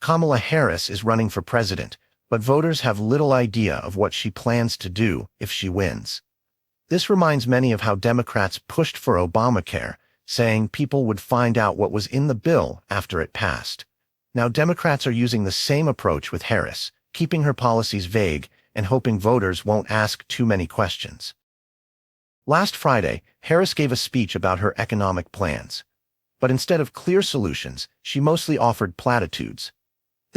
Kamala Harris is running for president, but voters have little idea of what she plans to do if she wins. This reminds many of how Democrats pushed for Obamacare, saying people would find out what was in the bill after it passed. Now Democrats are using the same approach with Harris, keeping her policies vague and hoping voters won't ask too many questions. Last Friday, Harris gave a speech about her economic plans. But instead of clear solutions, she mostly offered platitudes.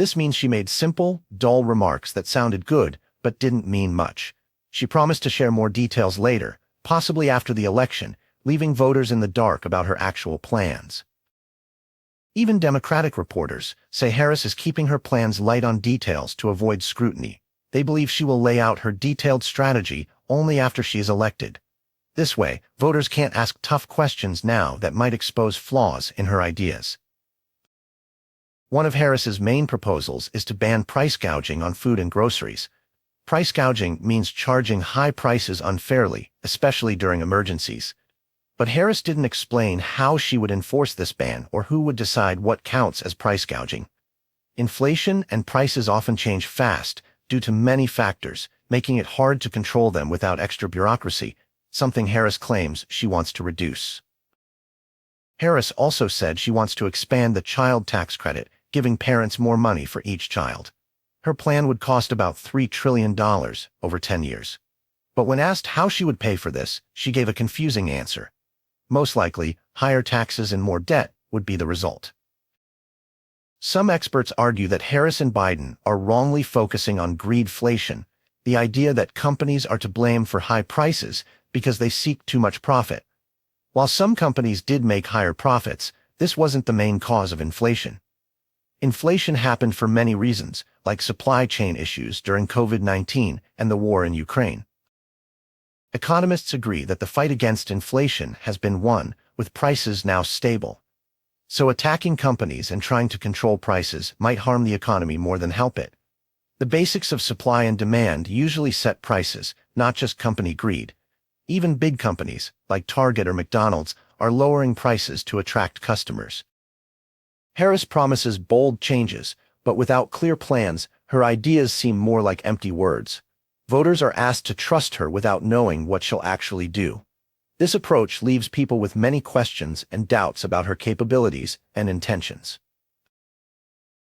This means she made simple, dull remarks that sounded good, but didn't mean much. She promised to share more details later, possibly after the election, leaving voters in the dark about her actual plans. Even Democratic reporters say Harris is keeping her plans light on details to avoid scrutiny. They believe she will lay out her detailed strategy only after she is elected. This way, voters can't ask tough questions now that might expose flaws in her ideas. One of Harris's main proposals is to ban price gouging on food and groceries. Price gouging means charging high prices unfairly, especially during emergencies. But Harris didn't explain how she would enforce this ban or who would decide what counts as price gouging. Inflation and prices often change fast due to many factors, making it hard to control them without extra bureaucracy, something Harris claims she wants to reduce. Harris also said she wants to expand the child tax credit, giving parents more money for each child. Her plan would cost about $3 trillion over 10 years. But when asked how she would pay for this, she gave a confusing answer. Most likely, higher taxes and more debt would be the result. Some experts argue that Harris and Biden are wrongly focusing on greedflation, the idea that companies are to blame for high prices because they seek too much profit. While some companies did make higher profits, this wasn't the main cause of inflation. Inflation happened for many reasons, like supply chain issues during COVID-19 and the war in Ukraine. Economists agree that the fight against inflation has been won, with prices now stable. So attacking companies and trying to control prices might harm the economy more than help it. The basics of supply and demand usually set prices, not just company greed. Even big companies, like Target or McDonald's, are lowering prices to attract customers. Harris promises bold changes, but without clear plans, her ideas seem more like empty words. Voters are asked to trust her without knowing what she'll actually do. This approach leaves people with many questions and doubts about her capabilities and intentions.